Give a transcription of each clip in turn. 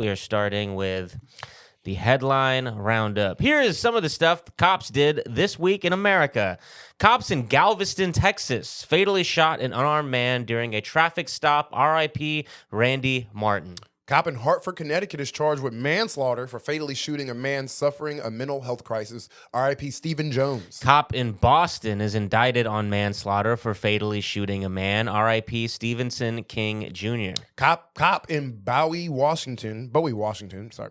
We are starting with the headline Roundup. Here is some of the stuff the cops did this week in America. Cops in Galveston, Texas, fatally shot an unarmed man during a traffic stop. R.I.P. Randy Martin. Cop in Hartford, Connecticut is charged with manslaughter for fatally shooting a man suffering a mental health crisis. R.I.P. Stephen Jones. Cop in Boston is indicted on manslaughter for fatally shooting a man. R.I.P. Stevenson King Jr. Cop in Bowie, Washington.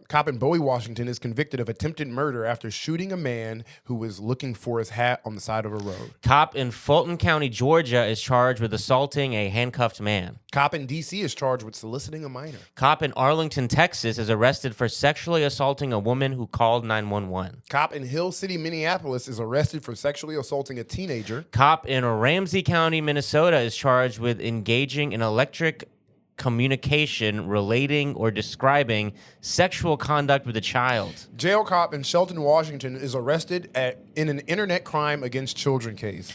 Cop in Bowie, Washington is convicted of attempted murder after shooting a man who was looking for his hat on the side of a road. Cop in Fulton County, Georgia is charged with assaulting a handcuffed man. Cop in D.C. is charged with soliciting a minor. Cop in Arlington, Texas is arrested for sexually assaulting a woman who called 911. Cop in Hill City, Minneapolis is arrested for sexually assaulting a teenager. Cop in Ramsey County, Minnesota is charged with engaging in electric communication relating or describing sexual conduct with a child. Jail cop in Shelton, Washington is arrested in an internet crime against children case.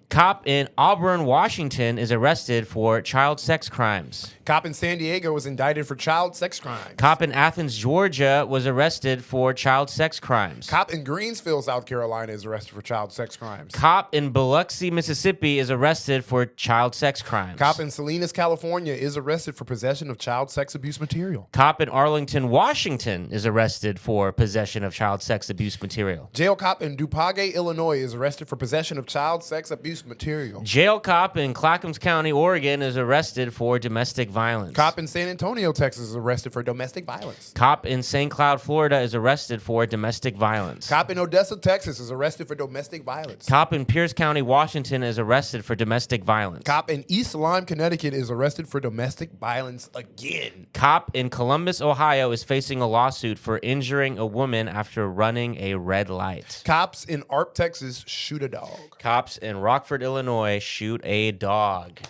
Cop in Auburn, Washington is arrested for child sex crimes. Cop in San Diego was indicted for child sex crimes. Cop in Athens, Georgia was arrested for child sex crimes. Cop in Greensville, South Carolina is arrested for child sex crimes. Cop in Biloxi, Mississippi is arrested for child sex crimes. Cop in Salinas, California is arrested for possession of child sex abuse material. Cop in Arlington, Washington is arrested for possession of child sex abuse material. Jail cop in DuPage, Illinois is arrested for possession of child sex abuse material. Jail cop in Clackamas County, Oregon is arrested for domestic violence. Cop in San Antonio, Texas is arrested for domestic violence. Cop in St. Cloud, Florida is arrested for domestic violence. Cop in Odessa, Texas is arrested for domestic violence. Cop in Pierce County, Washington is arrested for domestic violence. Cop in East Lyme, Connecticut is arrested for domestic violence again. Cop in Columbus, Ohio is facing a lawsuit for injuring a woman after running a red light. Cops in Arp, Texas shoot a dog. Cops in Rockford, Illinois shoot a dog.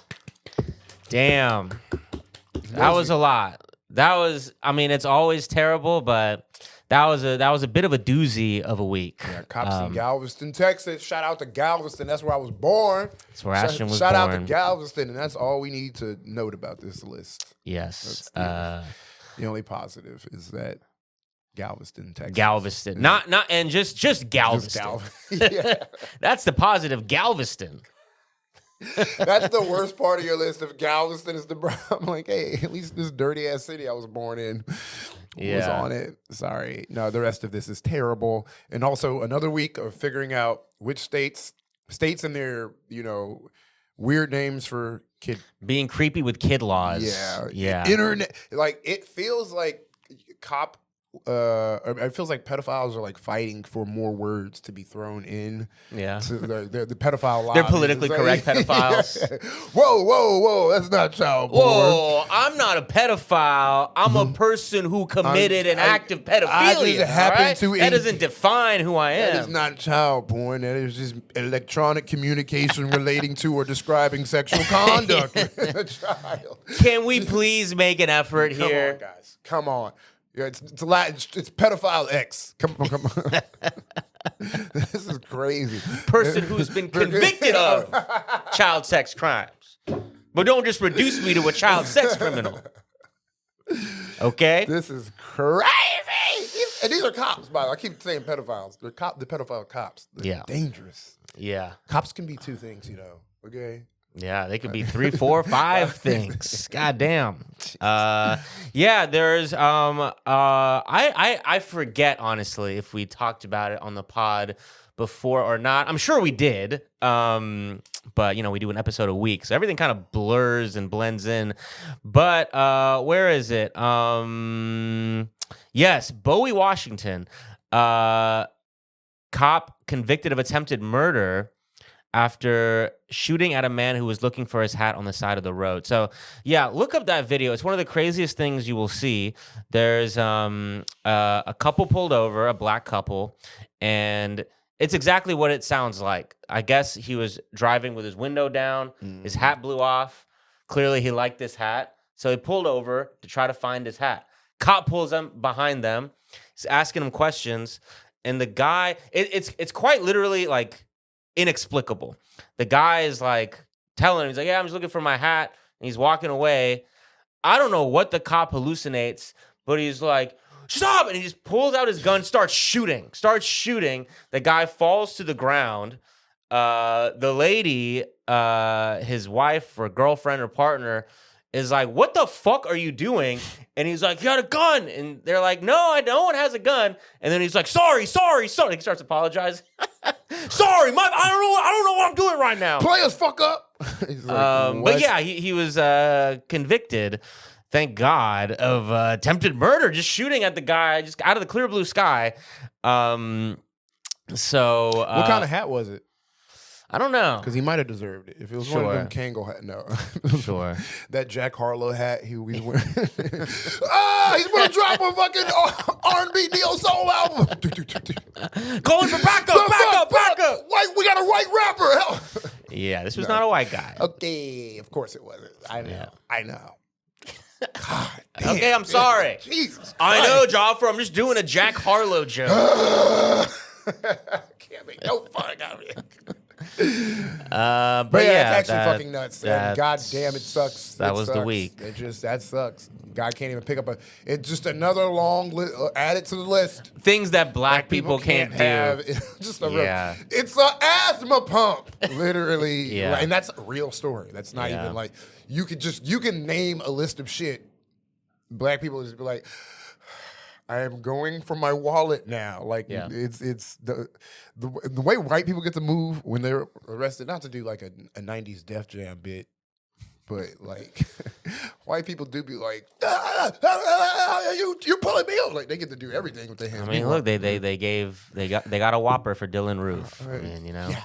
Damn. That was a lot. That was, I mean, it's always terrible, but that was a bit of a doozy of a week. Yeah, cops in Galveston, Texas. Shout out to Galveston. That's where I was born. That's where Ashton was born. Shout out to born. Galveston, and that's all we need to note about this list. Yes. The only positive is that Galveston, Texas. Galveston. Not and just Galveston. Yeah. That's the positive, Galveston. That's the worst part of your list. If Galveston is the I'm like, hey, at least this dirty ass city I was born in was on it. Sorry. No, the rest of this is terrible. And also another week of figuring out which states and their, weird names for kid. Being creepy with kid laws. Yeah. Internet. Like, it feels like it feels like pedophiles are like fighting for more words to be thrown in. Yeah. To the pedophile lobby. They're politically correct pedophiles. Yeah. Whoa. That's not child porn. Whoa, I'm not a pedophile. I'm a person who committed an act of pedophilia. That doesn't define who I am. That is not child porn. That is just electronic communication relating to or describing sexual conduct with a child. Can we please make an effort here? Come on, guys. Come on. Yeah, it's pedophile X. Come on. This is crazy. Person who's been convicted of child sex crimes. But don't just reduce me to a child sex criminal. Okay? This is crazy. And these are cops, by the way. I keep saying pedophiles. They're the pedophile cops. They're dangerous. Yeah. Cops can be two things, okay? Yeah, they could be 3, 4, 5 things. God damn. There's I forget honestly if we talked about it on the pod before or not. I'm sure we did. But we do an episode a week, so everything kind of blurs and blends in. But where is it? Yes, Bowie, Washington. Cop convicted of attempted murder after shooting at a man who was looking for his hat on the side of the road. So, yeah, look up that video. It's one of the craziest things you will see. There's a couple pulled over, a black couple, and it's exactly what it sounds like. I guess he was driving with his window down. His hat blew off. Clearly, he liked this hat. So he pulled over to try to find his hat. Cop pulls him behind them. He's asking him questions. And the guy, it's quite literally like inexplicable. The guy is like telling him, he's like, yeah, I'm just looking for my hat. And he's walking away. I don't know what the cop hallucinates, but he's like, stop! And he just pulls out his gun, starts shooting. The guy falls to the ground. The lady, his wife or girlfriend or partner, is like, what the fuck are you doing? And he's like, you got a gun. And they're like, no one has a gun. And then he's like, sorry. He starts apologizing. Sorry, I don't know what I'm doing right now. Players fuck up. He's like, but yeah, he was convicted, thank God, of attempted murder, just shooting at the guy just out of the clear blue sky. So what kind of hat was it? I don't know. Because he might have deserved it. If it was one of them Kangol hat, no. Sure. That Jack Harlow hat he was wearing. He's going to drop a fucking R&B neo soul album. Calling for backup. White, we got a white rapper. Hell. Yeah, this was not a white guy. Okay, of course it wasn't. I know. Yeah. I know. God, damn, okay, I'm sorry. Jesus I know, Joffrey. I'm just doing a Jack Harlow joke. Can't make no fun out of it. But yeah, it's actually fucking nuts. And God damn, it sucks. That was the week. That sucks. God can't even pick up it's just another long add it to the list. Things that black people can't have. do. It's an asthma pump, literally. Yeah. And that's a real story. That's not even like you can name a list of shit. Black people just be like, I am going for my wallet now. Like it's the way white people get to move when they're arrested. Not to do like a '90s Def Jam bit, but like white people do be like, you're pulling me over. Like they get to do everything with their hands. I mean, look, they got a Whopper for Dylan Roof. I mean, you know. Yeah.